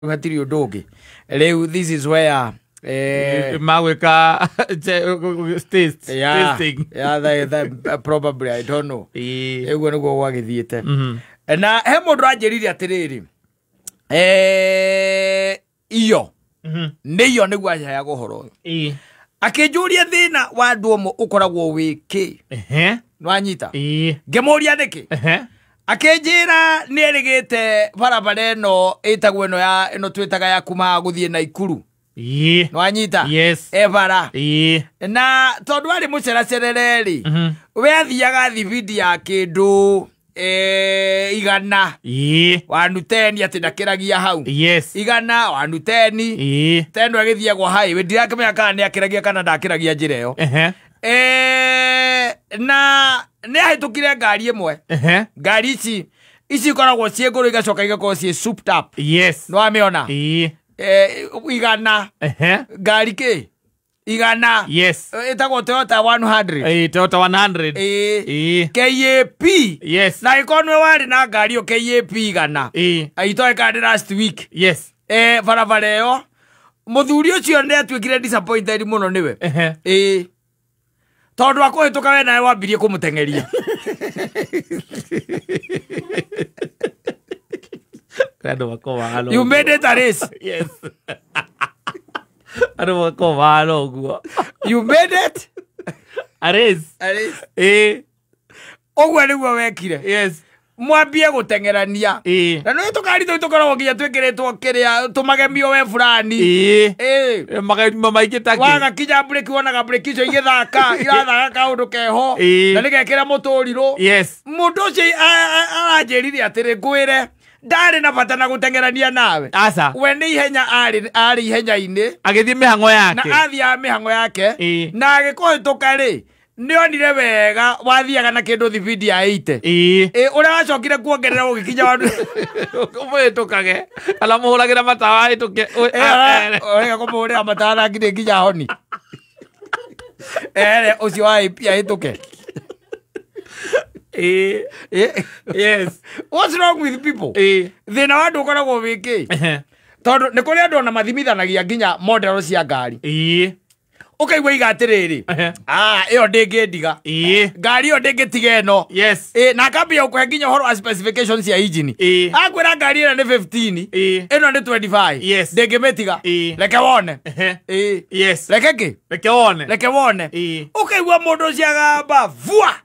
hatiri undu ungi this is where magwika tasting probably I don't know eguo niguo gwagithiete na he mundu anjirire atiriri iyo niyo niguo aheaga uhoro akinjuria thina wa andu amwe ukoragwo wiki nwanyita ngemuria niki akinjira nierigite barabara ino itagwo ino twitaga ya kuma guthie Naikuru nwanyita ebara na tondu ari muceracerereri we athiaga thibidi ya kindu igana wanu 10 ati ndakiragia hau igana wanu 10 tendo agithiagwo hai we ndirakimenya kana ni akiragia kana ndakiragia njira iyo na ne ahitukire ngari imwe ngari ici koragwo cie nguru igacoka igakorwo cie souped up no amiona igana ngari ki igana itagwo Toyota 100 Toyota 100 KAP na ikonwe wari na ngari yo KAP igana aitoe kandi last week barabara yo muthuri ucio ndi atwikire disappointed muno niwe tondu akuhituka we nawe wambirie kumutengeria you made it a race you made it a race ogwo niguo wekire mwambie gutengerania na no tukari tukoragwo nginya twikiritwo kiria tumagemio we fulani magema maingi taki waga kinya break wonaga break icio igithaka irathaka kaundu keho na nigekira muturiro mundu ucio aranjirire atiri ngwire ndari na bata na gutengerania nawe asa we ni ihenya ari ihenya-ini agithie mihango yake na athia mihango yake na agikuhituka ri nionire wega wathiaga na kindu thibidi ya 80 uria wacokire kuongerera ugikinya wandu umuhitukage ala muhuragira matawa hituke urega kumuhurira matawa ngire nginya honi ucio wa pia hituke what's wrong with people thina wa andu ukoragwo wiki tondu ni kuri andu ona mathimithanagia nginya model cia ngari ukaigua igatiriri iyo ndingidiga ngari iyo ndingitiga ino na akambia ukuhe nginya uhoro wa specifications ya engine akwira ngari ino ni 15 ino ni 25 ndingimitiga reke wone reke wone ukaigua mundu ucio agamba vua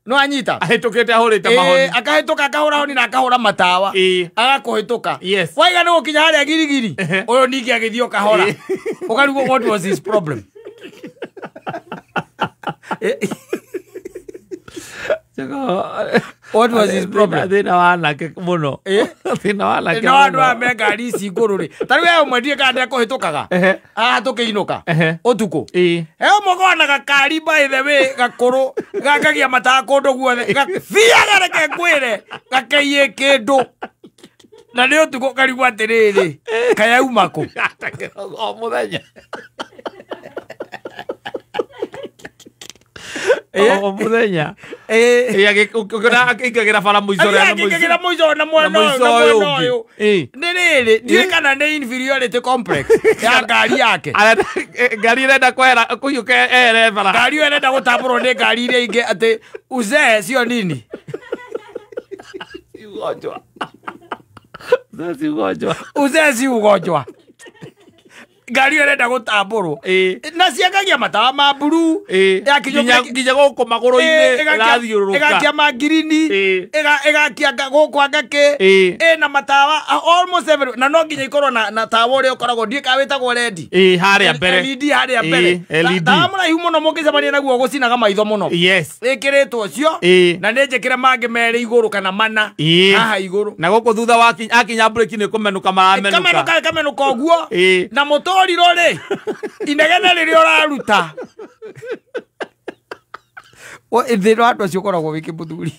no anyita ahitukite ahurite mahoni akahituka akahura honi na akahura matawa agakuhituka waiga ni gukinya haria girigiri uyu ningi agithio kahora ukarigwo what was his problem what was his problem thina wanake muno thina wanake no andu ame ngari ici nguru ri tari we umwendie kana kuhitukaga tukiinuka utuku mogonaga kari by the way gakuru gakagia mata kundu guothe gathiaga reke ngwire gakeiye kindu na ni utuku karigwa atiriri kayauma ku o muthenya o muthenya akikagira bara muico na mwana uyu ni riri ndikana ni inferiority complex ya ngari yake ngari irenda kwera kuyuke ere bara ngari irenda gutambũrwo ni ngari iria ingi ati uzee cio nini uzee si ugonjwa ngari irenda gutambũrwo na ciakagia matawa ma blue nginya guku maguru-ini irathiururuka igakia ma green igakia guku angaki na matawa almost every na no nginya ikorwo na tawa uria ukoragwo ndika witagwo red haria mbere LED haria mbere tawa muraihu muno mungicemania naguo gucinaga maitho muno ikiritwo cio na ni njikire mangi meri iguru kana mana haha iguru na guku thutha wa akinya break ni kumenuka maramenuka kamenuka uguo na mutoriro ri inegene riri uraruta thina andu acio ukoragwo wiki muthuri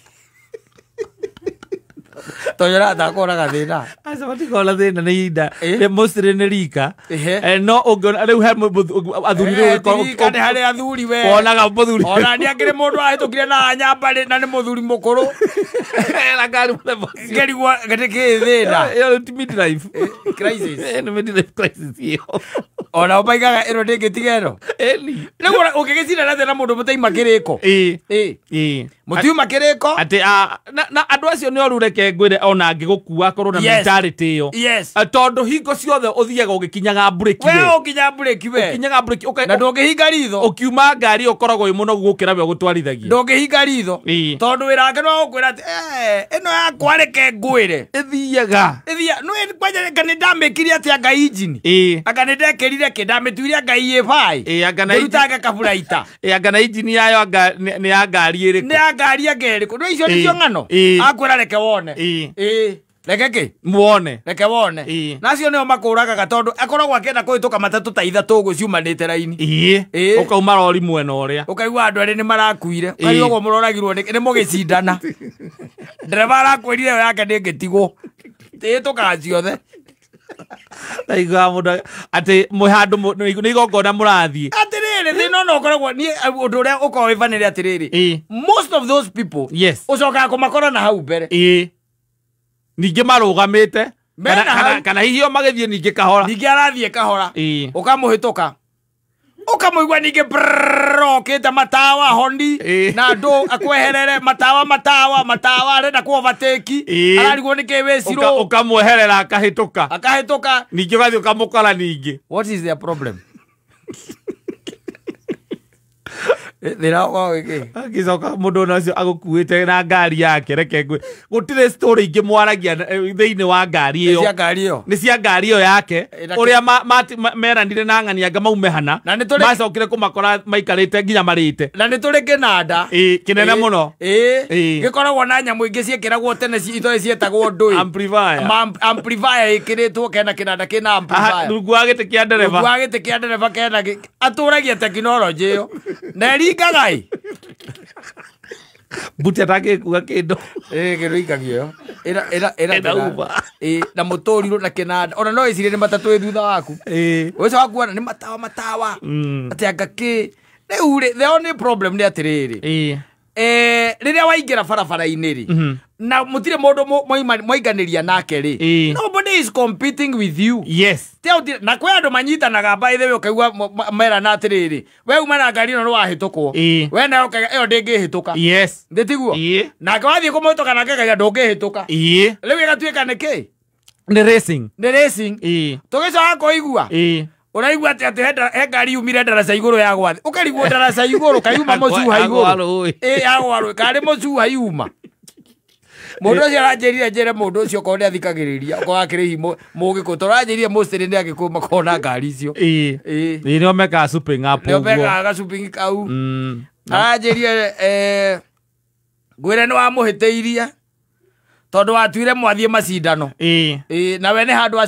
Tojora takora gathina. Asa matikola thina ni inda. Le mostire ni rika. No ogon ari he athuri ro ko kane hari athuri we. Onaga muthuri. Ona ni akire mundu ahitukire na nyambari na ni muthuri mukuru. Era gari muthe. Ngeri gwa gateke thina. Yo midlife crisis. No midlife crisis yo. Ona opaigaga ero ndigitigerwo. Eli. Nigura ukigicira na thina mundu mutai makiriko. Mutiu makiriko. Ati na andu acio ni orureke ngwire ona ngigukua korwo na mentality yo. Tondu hingo ciothe uthiaga ugikinyaga break we. We ukinya break we. Ukinyaga break na ndungihinga ritho. Ukiuma ngari ukoragwo i muno gukira we gutwarithagia. Ndungihinga ritho. Tondu wirake no ukwira ati eno ya kwareke ngwire. Ithiaga. No kwanja kana ndamekiri ati anga engine. Anga ndekirire kindametuire anga EFI. Anga rutaga kaburaita. Anga engine yayo anga ni ya ngari iriku. Ni ya ngari iriku. No icio nicio ngano. Akwira reke wone. Rekeke muone reke wone nacio neo makuraga tondu akoragwo akenda kuhituka matatu ta ithatu guo ciumanite raini ukauma rori mwena uria ukaigua andu ari ni marakuire kari ogwo muroragirwo ni mugicindana ndereva arakwirire yake ndingitigwo tituka ciothe Taiga mundu ati muhandu ni igongona murathie atiriri thina no ukoragwo ni undu uria ukowivanire atiriri most of those people ucokaga kumakora na hau mbere ninge marugamite kana hihio magithie ninge kahora ninge arathie kahora ukamuhituka ukamuigua ninge okite matawa hondi na ndu akweherere matawa arenda ku overtake ararigwo ni kiweciro ukamweherera akahituka ninge gathi ukamukora ninge. What is their problem? Thira wake akizoka mundu nacio agukuite na ngari yake reke gutire story ingi mwaragia thiini wa ngari iyo ni cia ngari iyo yake uria meranire na ng'ani anga maume hana macokire kumakora maikarite nginya marite na ni turi kinanda kinene muno gikoragwo na nyamu ingi ciekiragwo tene itoe cietagwo ndui amplifier ikiritwo kena kinanda kina amplifier rungu wa giti kia ndereva kena aturagia technology iyo Gagai. Buti atake kuga kindu. Kindu ikagio. Era na motori na kinanda. Ona no icire ni matatu thutha waku. Wewe wakuona ni matawa. Ati agaki. The only problem ni atiriri. Riria waingira barabara-ini ri na mutire mundu moiganiria nake ri nobody is competing with you. Na kwe andu manyitanaga by the way ukaigua mera na atiriri we uma na ngari no wahitukwo we na ukaga iyo ndingihituka nditiguo nake wathie kumuhituka nake kaga ndungihituka riu igatuika niki ni racing tugicoka kuigua uraigua ati he ngari yumire ndaraca iguru ya gwathi ukarigwo ndaraca iguru kayuma mucuha iguru agwaru kari mucuha yuma mundu ucio aranjirire njire mundu ucio ko athikagiriria ko akirihi mugiku turanjirire mostly ni agikuma kona ngari icio nio meka shopping up nio meka shopping kau aranjirire ngwire ni wamuhiteirie tondu watuire mwathie macindano na we ni handu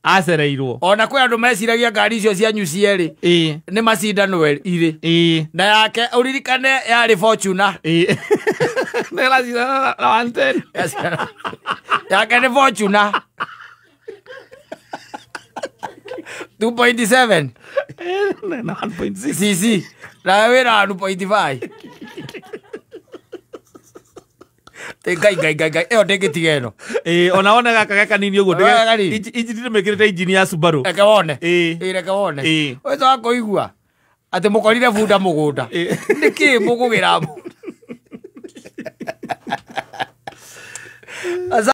acereirwo ona kwe andu meciragia ngari icio cia nyucieri ni macindano iri na yake uririkane yari Fortuna nela zira na wanten yake ni Fortuna 2.7 na 1.6 cc na we na 2.5 gai eo ndigitiga ona gaka gaka nini uguo injini mekirite injini ya Subaru reke wone we to akoigua ati mukorire bunda mugunda niki mugugira